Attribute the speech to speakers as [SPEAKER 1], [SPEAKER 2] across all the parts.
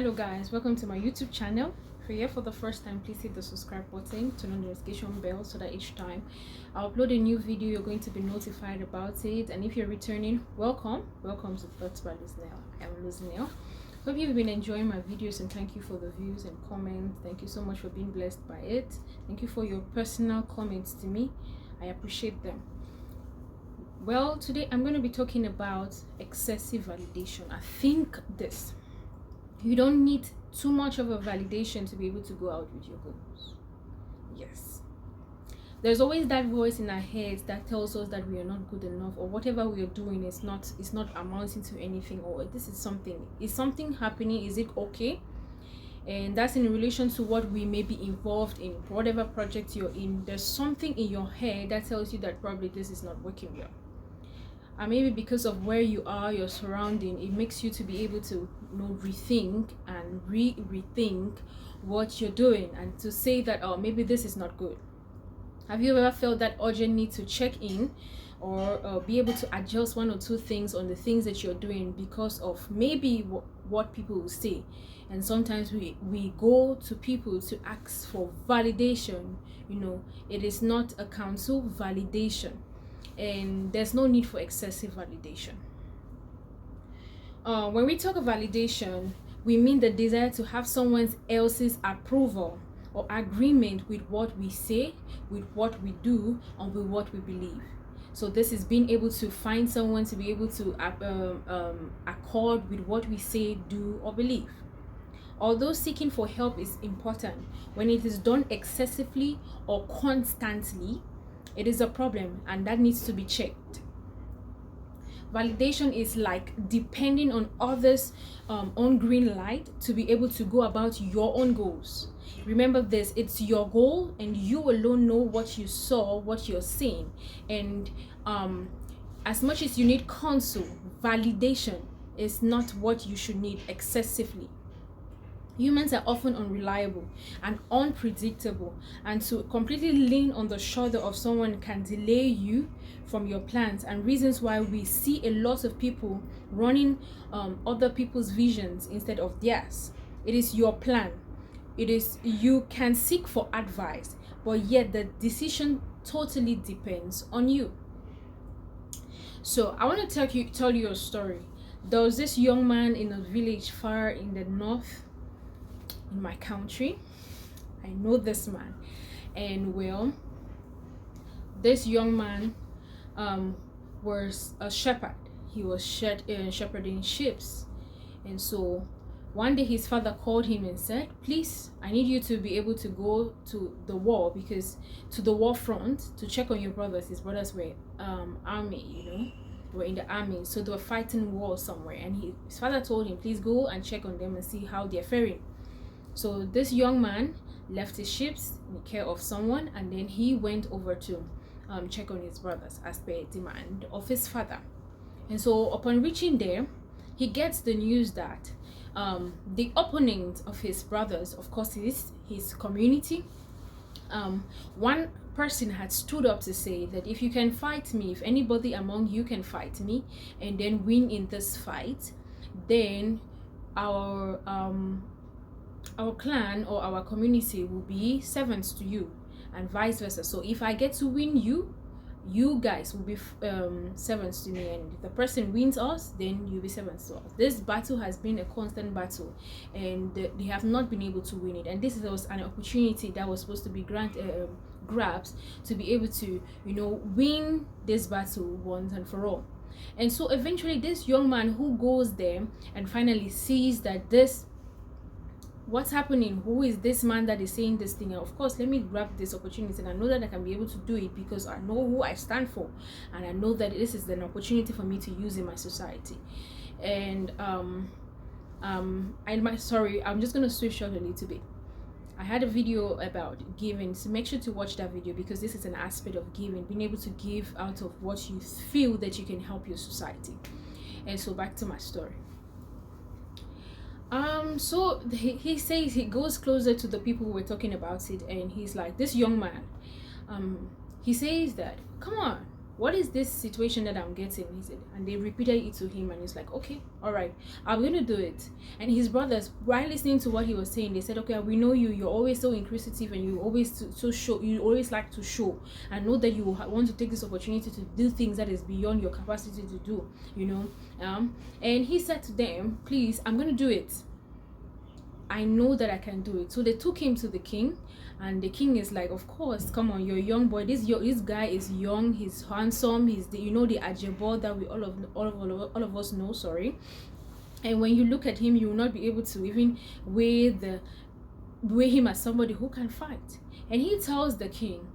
[SPEAKER 1] Hello guys, welcome to my YouTube channel. If you're here for the first time, please hit the subscribe button, turn on the notification bell so that each time I upload a new video you're going to be notified about it. And if you're returning, welcome to Thoughts by Luznell. I am Luznell. Hope you've been enjoying my videos, and thank you for the views and comments. Thank you so much for being blessed by it. Thank you for your personal comments to me. I appreciate them. Well, today I'm going to be talking about excessive validation. I think you don't need too much of a validation to be able to go out with your goals. Yes, there's always that voice in our heads that tells us that we are not good enough, or whatever we are doing is not amounting to anything, or is something happening, is it okay? And that's in relation to what we may be involved in, whatever project you're in. There's something in your head that tells you that probably this is not working well. And maybe because of where you are, your surrounding, it makes you to be able to rethink and rethink what you're doing, and to say that, oh, maybe this is not good. Have you ever felt that urgent need to check in, or be able to adjust one or two things on the things that you're doing because of maybe what people will say? And sometimes we go to people to ask for validation. It is not a counsel, validation. And there's no need for excessive validation. When we talk of validation, we mean the desire to have someone else's approval or agreement with what we say, with what we do, and with what we believe. So this is being able to find someone to be able to accord with what we say, do, or believe. Although seeking for help is important, when it is done excessively or constantly, it is a problem, and that needs to be checked. Validation is like depending on others' on green light to be able to go about your own goals. Remember this, it's your goal, and you alone know what you saw, what you're seeing. And as much as you need counsel, validation is not what you should need excessively. Humans are often unreliable and unpredictable, and to completely lean on the shoulder of someone can delay you from your plans, and reasons why we see a lot of people running other people's visions instead of theirs. It is your plan. You can seek for advice, but yet the decision totally depends on you. So I want to tell you a story. There was this young man in a village far in the north in my country. I know this man, and well, this young man was a shepherd. He was shepherding sheep, and so one day his father called him and said, please, I need you to be able to go to the war, to the war front, to check on your brothers. His brothers were army, were in the army, so they were fighting war somewhere, and his father told him, please go and check on them and see how they're faring. So this young man left his sheep in care of someone, and then he went over to check on his brothers as per demand of his father. And so upon reaching there, he gets the news that the opponent of his brothers, of course, is his community. One person had stood up to say that if you can fight me, if anybody among you can fight me and then win in this fight, then our clan or our community will be servants to you, and vice versa. So if I get to win you guys will be servants to me, and if the person wins us, then you'll be servants to us. This battle has been a constant battle, and they have not been able to win it, and this was an opportunity that was supposed to be grabs to be able to win this battle once and for all. And so eventually this young man who goes there and finally sees that what's happening, who is this man that is saying this thing, and of course, let me grab this opportunity, and I know that I can be able to do it because I know who I stand for, and I know that this is an opportunity for me to use in my society. And I'm just gonna switch short a little bit. I had a video about giving, so make sure to watch that video, because this is an aspect of giving, being able to give out of what you feel that you can help your society. And so back to my story. So he says, he goes closer to the people who were talking about it, and he's like, this young man, he says that, come on, what is this situation that I'm getting? He said, and they repeated it to him, and he's like, okay, all right, I'm going to do it. And his brothers, while listening to what he was saying, they said, okay, we know you're always so inquisitive, and you always you always like to show, and know that you want to take this opportunity to do things that is beyond your capacity to do, and he said to them, please, I'm going to do it. I know that I can do it. So they took him to the king, and the king is like, of course, come on, you're a young boy. This guy is young, he's handsome, he's the the Ajebo that we all of us know, sorry. And when you look at him, you will not be able to even weigh him as somebody who can fight. And he tells the king,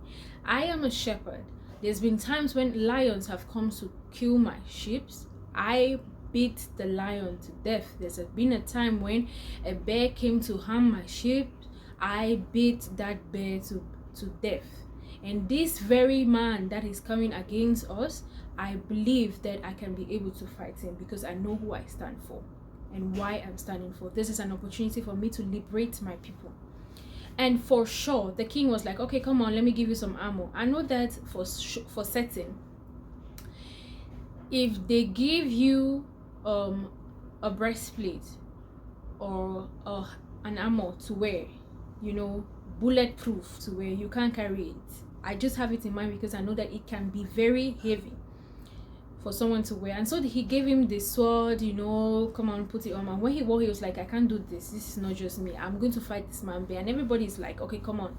[SPEAKER 1] I am a shepherd. There's been times when lions have come to kill my sheep. I beat the lion to death. There's been a time when a bear came to harm my sheep. I beat that bear to death. And this very man that is coming against us, I believe that I can be able to fight him, because I know who I stand for and why I'm standing for. This is an opportunity for me to liberate my people. And for sure, the king was like, okay, come on, let me give you some ammo. I know that for certain, if they give you a breastplate or an armor to wear, bulletproof to wear, you can't carry it. I just have it in mind because I know that it can be very heavy for someone to wear. And so he gave him the sword, come on, put it on. And when he wore, he was like, I can't do this. This is not just me. I'm going to fight this man bear. And everybody's like, okay, come on.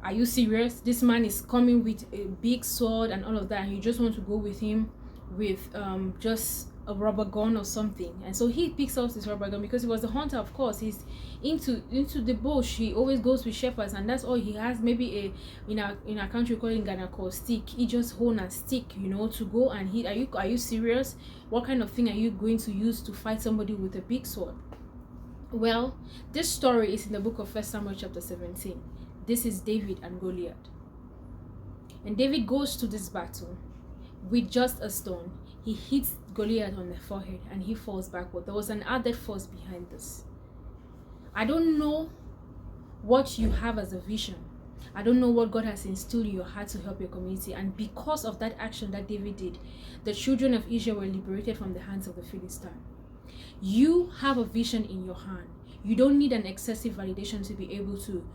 [SPEAKER 1] Are you serious? This man is coming with a big sword and all of that, and you just want to go with him with just a rubber gun or something. And so he picks up this rubber gun because he was a hunter, of course. He's into the bush. He always goes with shepherds, and that's all he has. Maybe in our country we call it in Ghana called stick. He just hold a stick, to go and hit. Are you serious? What kind of thing are you going to use to fight somebody with a big sword? Well, this story is in the book of 1 Samuel chapter 17. This is David and Goliath. And David goes to this battle with just a stone. He hits Goliath on the forehead and he falls backward. There was an added force behind this. I don't know what you have as a vision. I don't know what God has instilled in your heart to help your community. And because of that action that David did, the children of Israel were liberated from the hands of the Philistine. You have a vision in your hand. You don't need an excessive validation to be able to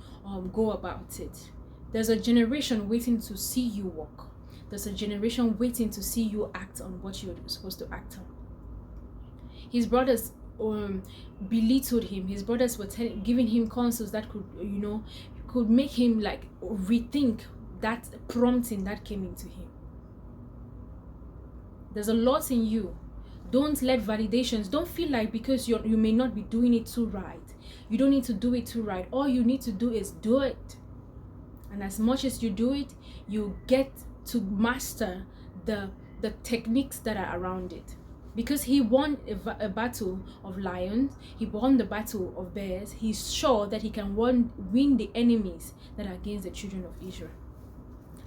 [SPEAKER 1] go about it. There's a generation waiting to see you walk. There's a generation waiting to see you act on what you're supposed to act on. His brothers belittled him. His brothers were giving him counsels that could make him like rethink that prompting that came into him. There's a lot in you. Don't let validations, don't feel like because you may not be doing it too right. You don't need to do it too right. All you need to do is do it. And as much as you do it, you get to master the techniques that are around it. Because he won a battle of lions, he won the battle of bears, he's sure that he can win the enemies that are against the children of Israel.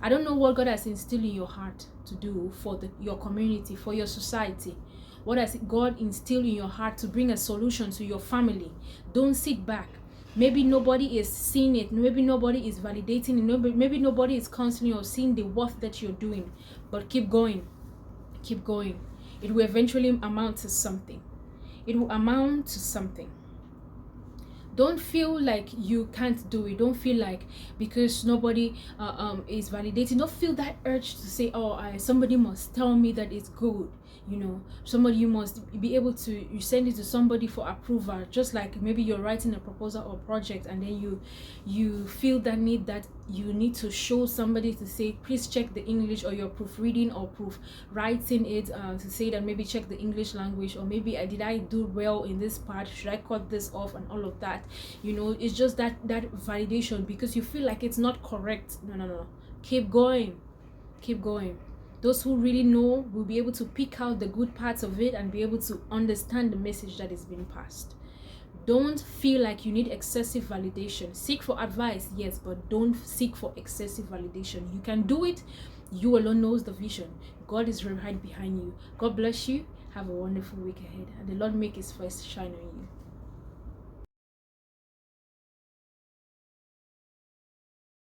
[SPEAKER 1] I don't know what God has instilled in your heart to do for your community, for your society. What has God instilled in your heart to bring a solution to your family? Don't sit back. Maybe nobody is seeing it. Maybe nobody is validating it. Maybe nobody is counseling or seeing the worth that you're doing. But keep going. Keep going. It will eventually amount to something. It will amount to something. Don't feel like you can't do it. Don't feel like because nobody is validating. Don't feel that urge to say, somebody must tell me that it's good. Somebody, you must be able to, you send it to somebody for approval. Just like maybe you're writing a proposal or project, and then you feel that need that you need to show somebody to say, please check the English, or you're proofreading or proof writing it to say that maybe check the English language, or maybe did I do well in this part, should I cut this off, and all of that. It's just that validation because you feel like it's not correct. No, keep going. Those who really know will be able to pick out the good parts of it and be able to understand the message that is being passed. Don't feel like you need excessive validation. Seek for advice, yes, but don't seek for excessive validation. You can do it. You alone knows the vision. God is right behind you. God bless you. Have a wonderful week ahead, and the Lord make his face shine on you.